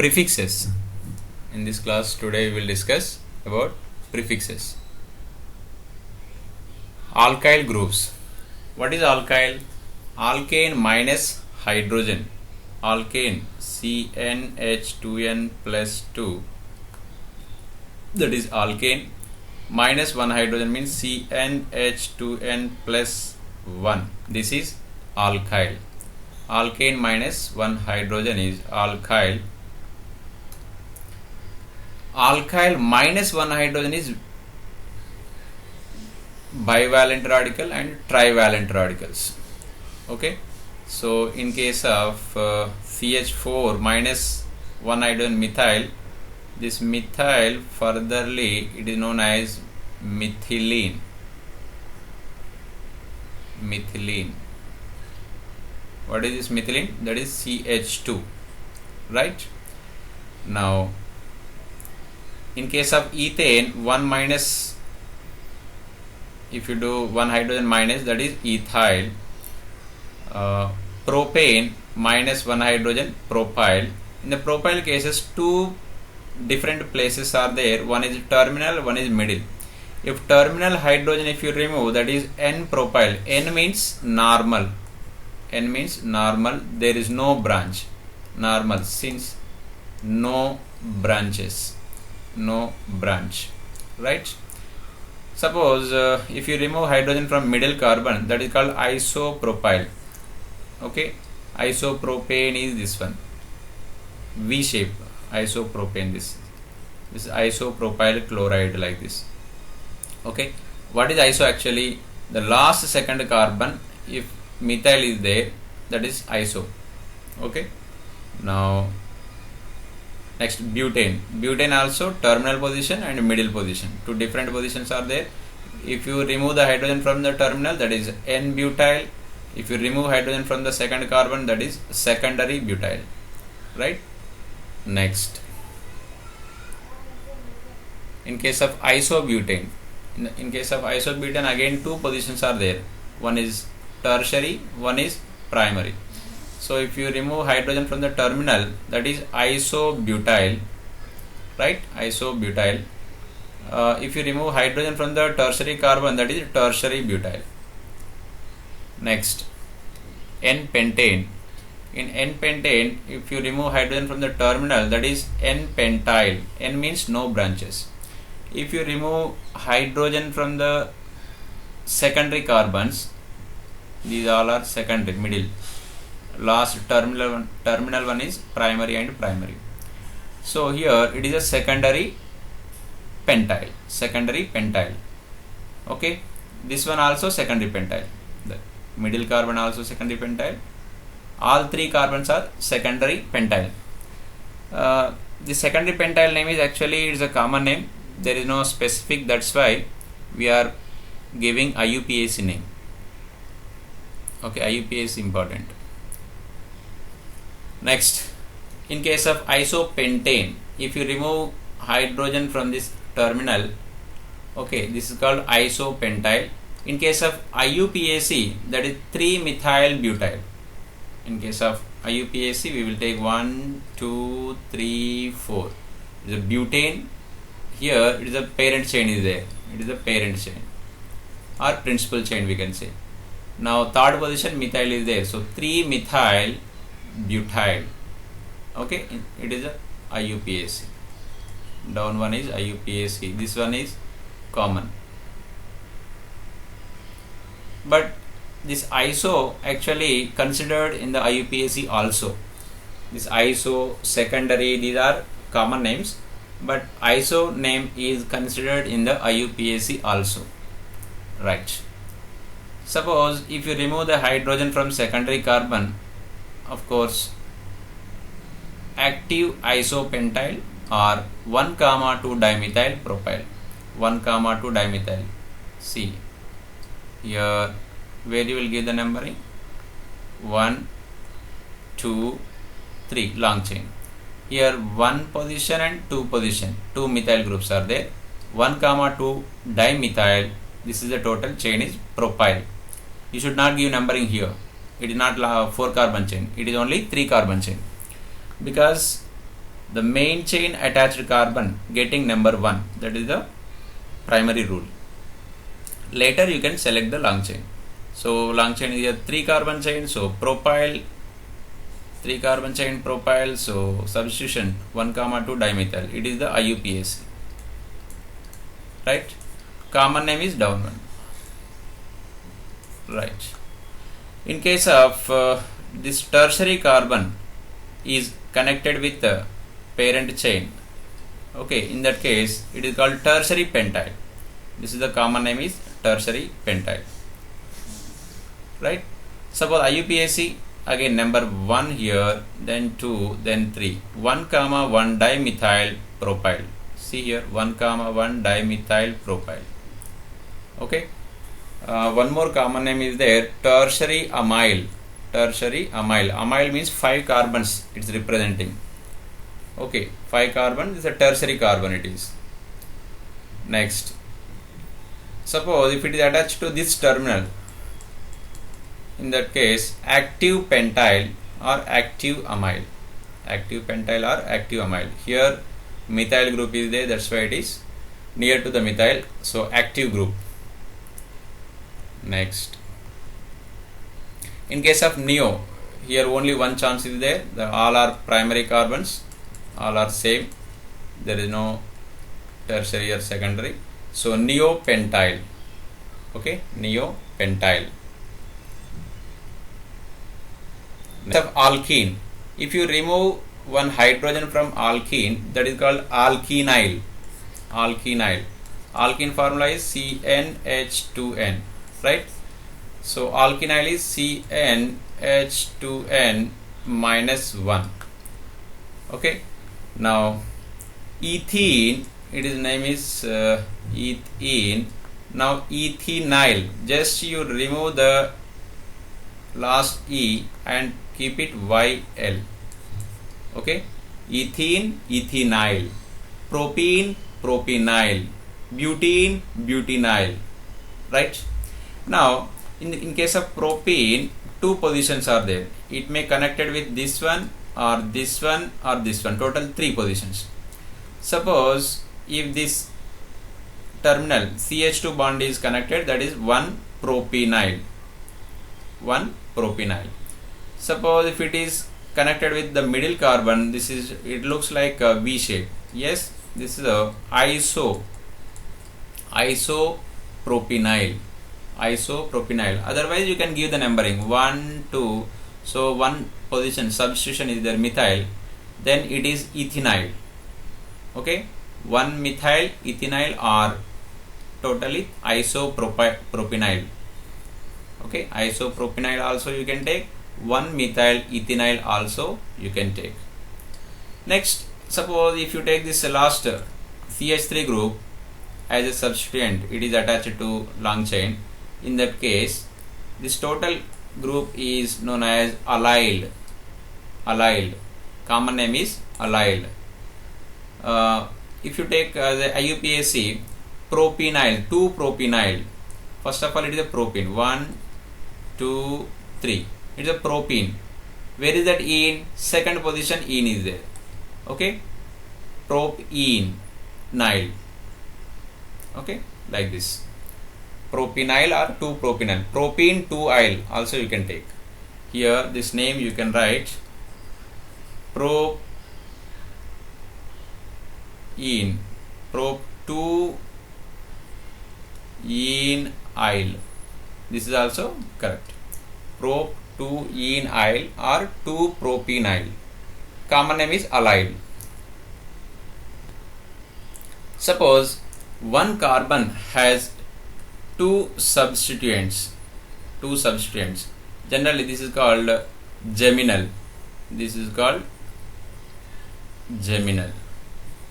prefixes. In this class today we will discuss about prefixes. Alkyl groups. What is alkyl? Alkane minus hydrogen. Alkane CnH2n plus 2, that is alkane, minus 1 hydrogen means CnH2n plus 1. This is alkyl. Alkane minus 1 hydrogen is alkyl. Alkyl minus 1 hydrogen is bivalent radical and trivalent radicals. Okay, so in case of CH4 minus 1 hydrogen methyl, this methyl furtherly it is known as methylene. Methylene. What is this methylene? That is CH2, right? Now in case of ethane, 1 minus, if you do 1 hydrogen minus, that is ethyl. Propane minus 1 hydrogen, propyl. In the propyl cases, two different places are there. One is terminal, one is middle. If terminal hydrogen, if you remove, that is N-propyl. N means normal. N means normal. There is no branch. Normal, since no branches. No branch, right? Suppose if you remove hydrogen from middle carbon, that is called isopropyl. Okay, isopropane is this one, V shape isopropane. This isopropyl chloride, like this. Okay, what is iso actually? The last second carbon, if methyl is there, that is iso. Okay, now next butane. Butane also terminal position and middle position. Two different positions are there. If you remove the hydrogen from the terminal, that is N-butyl. If you remove hydrogen from the second carbon, that is secondary butyl, right? Next, in case of isobutane, in case of isobutane, again two positions are there. One is tertiary, one is primary. So if you remove hydrogen from the terminal, that is isobutyl, right? Isobutyl. If you remove hydrogen from the tertiary carbon, that is tertiary butyl. Next, N-pentane. In N-pentane, if you remove hydrogen from the terminal, that is N-pentyl. N means no branches. If you remove hydrogen from the secondary carbons, these all are secondary, middle. Last terminal one is primary and primary. So here it is a secondary pentyl. Secondary pentyl. Okay, this one also secondary pentyl. The middle carbon also secondary pentyl. All three carbons are secondary pentyl. The secondary pentyl name is actually, it's a common name. There is no specific. That's why we are giving IUPAC name. Okay, IUPAC is important. Next, in case of isopentane, if you remove hydrogen from this terminal, okay, this is called isopentyl. In case of IUPAC, that is 3-methyl-butyl. In case of IUPAC, we will take 1, 2, 3, 4. It is a butane. Here, it is a parent chain is there. It is a parent chain or principal chain, we can say. Now, third position, methyl is there. So, 3-methyl-butyl. Okay, it is a IUPAC. Down one is IUPAC. This one is common. But this iso actually considered in the IUPAC also. This iso, secondary, these are common names, but iso name is considered in the IUPAC also, right? Suppose if you remove the hydrogen from secondary carbon, of course, active isopentyl or 1,2 dimethyl propyl. 1,2 dimethyl. See here, where you will give the numbering? 1, 2, 3, long chain. Here 1 position and 2 position, 2 methyl groups are there. 1,2 dimethyl. This is the total chain is propyl. You should not give numbering here. It is not 4 carbon chain. It is only 3 carbon chain. Because the main chain attached carbon getting number 1. That is the primary rule. Later you can select the long chain. So long chain is a 3 carbon chain, so propyl, 3 carbon chain propyl, so substitution 1, 2 dimethyl. It is the IUPAC. Right? Common name is down one. Right. In case of this tertiary carbon is connected with the parent chain, okay, in that case it is called tertiary pentyl. This is the common name is tertiary pentyl. Right? Suppose IUPAC, again number 1 here, then 2, then 3. 1, 1 dimethyl propyl. See here, 1, 1 dimethyl propyl. Okay. One more common name is there, tertiary amyl. Tertiary amyl. Amyl means 5 carbons it's representing. Okay, 5 carbon is a tertiary carbon it is. Next, suppose if it is attached to this terminal, in that case active pentyl or active amyl. Active pentyl or active amyl. Here methyl group is there, that's why it is near to the methyl, so active group. Next, in case of neo, here only one chance is there, all are primary carbons, all are same, there is no tertiary or secondary, so neopentyl. Okay, neopentyl. Next of alkene, if you remove one hydrogen from alkene, that is called alkenyl. Alkenyl. Alkene formula is CnH2n. Right? So alkenyl is CnH2n minus 1. Okay. Now ethene, its name is ethene. Now ethenyl, just you remove the last E and keep it YL. Okay. Ethene, ethenyl. Propene, propenyl. Butene, butenyl. Right? Now in case of propene, 2 positions are there. It may connected with this one or this one or this one. Total 3 positions. Suppose if this terminal CH2 bond is connected, that is 1 propenyl. 1 propenyl. Suppose if it is connected with the middle carbon, this is, it looks like a V shape. Yes, this is a isopropenyl. Isopropenyl. Otherwise you can give the numbering 1, 2. So one position substitution is there, methyl, then it is ethenyl. Okay, 1 methyl ethenyl or totally isopropenyl. Okay, isopropenyl also you can take, 1 methyl ethenyl also you can take. Next, suppose if you take this last CH3 group as a substituent, it is attached to long chain. In that case, this total group is known as allyl. Allyl. Common name is allyl. If you take the IUPAC, propenyl, 2 propenyl. First of all, it is a propene. 1, 2, 3. It is a propene. Where is that ene? Second position ene is there. Okay. Propenyl. Okay, like this. Propenyl or 2 propenyl. Propene 2-yl also you can take. Here this name you can write propene. Prop 2-enyl. This is also correct. Prop 2-enyl or 2 propenyl. Common name is allyl. Suppose one carbon has 2 substituents. Generally this is called geminal.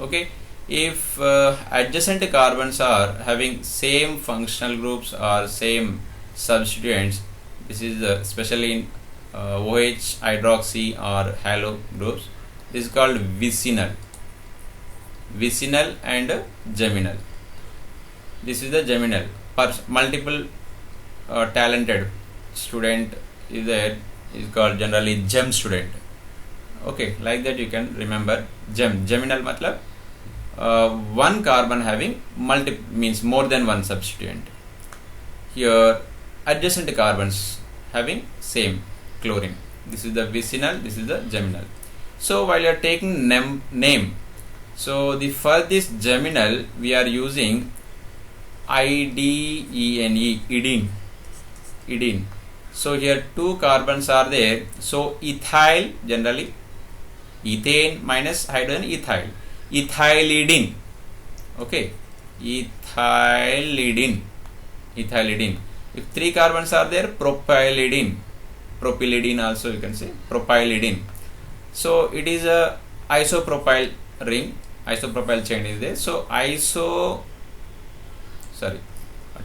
Okay. If adjacent carbons are having same functional groups or same substituents, this is especially in OH, hydroxy or halo groups, this is called vicinal and geminal. This is the geminal. Multiple talented student is there, is called generally gem student. Okay, like that you can remember geminal matlab one carbon having means more than one substituent. Here adjacent carbons having same chlorine. This is the vicinal, this is the geminal. So while you are taking name, so for this geminal we are using idene. So here two carbons are there. So ethyl, generally ethane minus hydrogen, ethyl, ethylidene. Okay, ethylidene. If three carbons are there, propylidene also you can say propylidene. So it is a isopropyl ring, isopropyl chain is there. So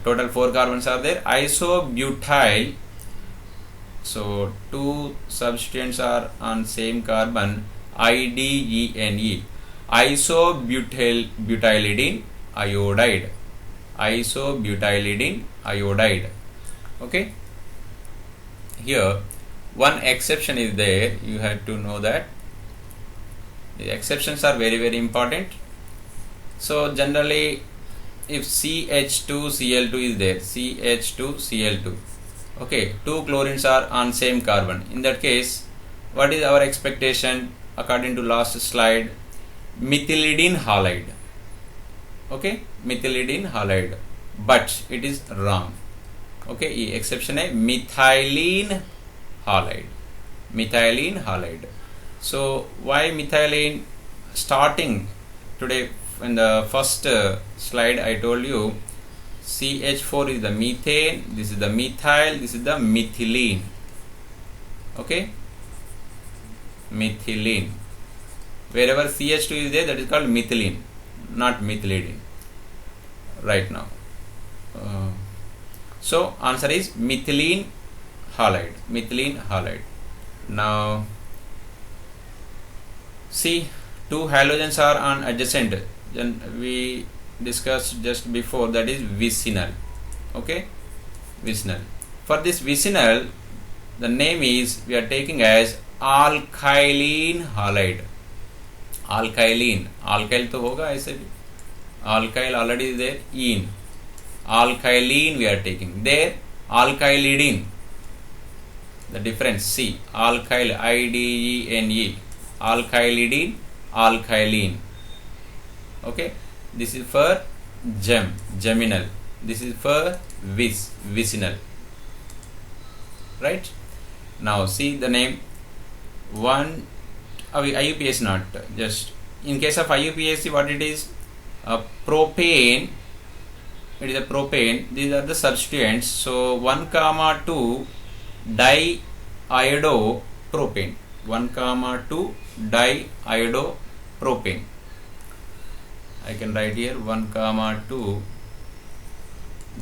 total 4 carbons are there. Isobutyl, so two substituents are on same carbon, IDENE, isobutylidene iodide, isobutylidene iodide. Okay, here one exception is there, you have to know that. The exceptions are very important. So generally if CH2Cl2 is there, CH2Cl2, okay, two chlorines are on same carbon, in that case what is our expectation according to last slide? Methylidene halide. Okay, methylidene halide, but it is wrong. Okay, ये exception है methylene halide. So why methylene? Starting today in the first slide I told you CH4 is the methane, this is the methyl, this is the methylene. Okay, methylene. Wherever CH2 is there, that is called methylene, not methylidene right now. So answer is methylene halide. Now see, two halogens are on adjacent, then we discussed just before, that is vicinal. Okay, vicinal. For this vicinal, the name is we are taking as alkylene halide. Alkyl तो होगा ऐसे भी, alkyl already is there, alkylene we are taking there, alkylidene, the difference, see, alkyl, IDENE, alkylidene. Okay, this is for geminal, this is for vicinal, right? Now see the name, one IUPAC, not just in case of IUPAC what it is, propane, it is a propane, these are the substituents. So 1,2 diiodopropane, 1,2 diiodopropane. I can write here 1,2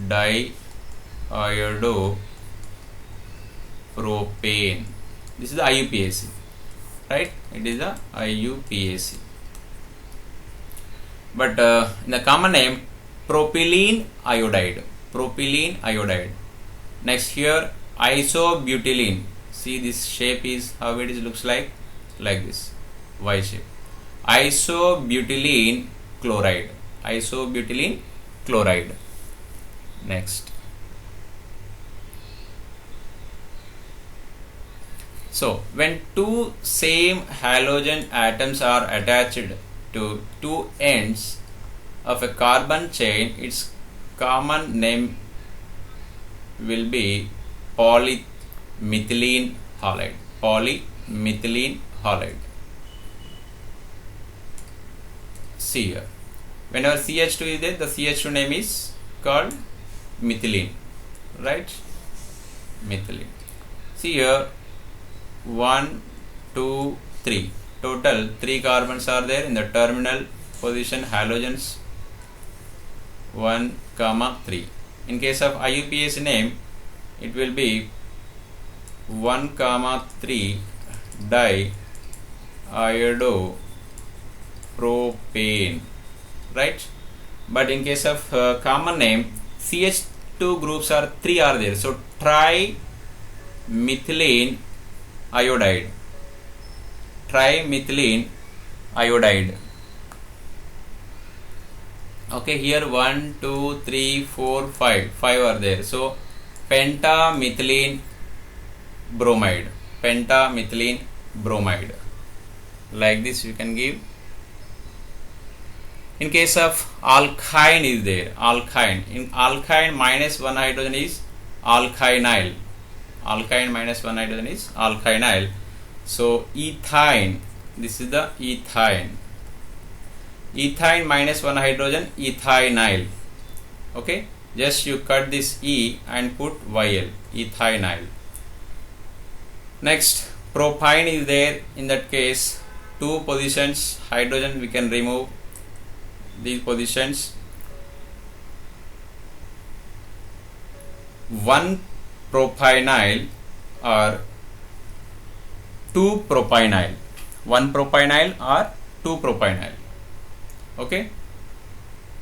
diiodopropane. This is the IUPAC, right? It is the IUPAC. But in the common name, propylene iodide. Next here, isobutylene. See, this shape is how it is, looks like this, Y shape. Isobutylene chloride. Next. So when two same halogen atoms are attached to two ends of a carbon chain, its common name will be polymethylene halide. See here, whenever CH2 is there, the CH2 name is called methylene, right? Methylene. See here, 1, 2, 3. Total 3 carbons are there in the terminal position, halogens 1, 3. In case of IUPAC name, it will be 1, 3 diiodopropane, right? But in case of common name, CH2 groups are 3 are there, so trimethylene iodide. trimethylene iodide. Okay, here 1, 2, 3, 4, 5. 5 are there. So pentamethylene bromide. Pentamethylene bromide. Like this you can give. In case of alkyne is there. Alkyne. In alkyne minus 1 hydrogen is alkynyl. Alkyne minus 1 hydrogen is alkynyl. So ethyne. This is the ethyne. Ethyne minus 1 hydrogen, ethynyl. Okay, just you cut this E and put YL, ethynyl. Next, propyne is there. In that case, 2 positions hydrogen we can remove these positions. 1 propynyl or 2 propynyl. 1 propynyl or 2 propynyl. Okay,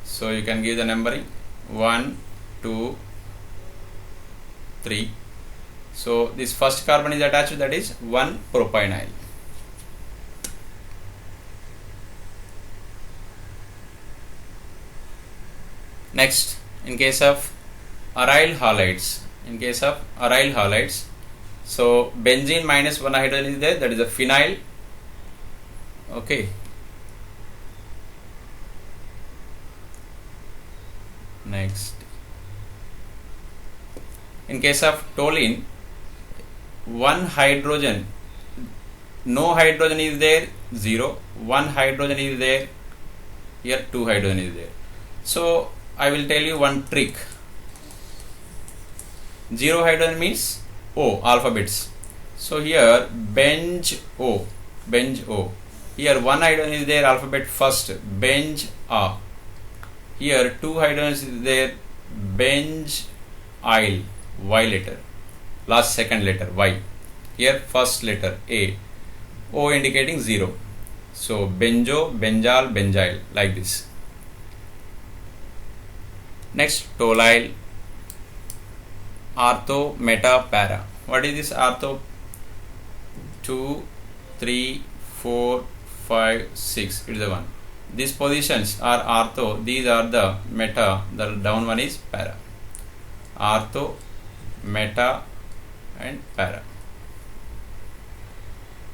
so you can give the numbering 1, 2, 3. So this first carbon is attached, that is 1 propynyl. Next, in case of aryl halides, so benzene minus 1 hydrogen is there, that is a phenyl. Okay. Next, in case of toluene, 1 hydrogen, no hydrogen is there, 0. 1 hydrogen is there, here 2 hydrogen is there. So I will tell you one trick. 0 hydrogen means O, alphabets. So here benz O. Here 1 hydrogen is there, alphabet first, benz A. Here 2 hydrogens is there, benzyl, Y letter, last second letter Y. Here first letter A, O indicating 0. So benzo, benzal, benzyl, like this. Next, toluene, ortho, meta, para. What is this ortho? 2, 3, 4, 5, 6. It is the one. These positions are ortho, these are the meta, the down one is para. Ortho, meta and para.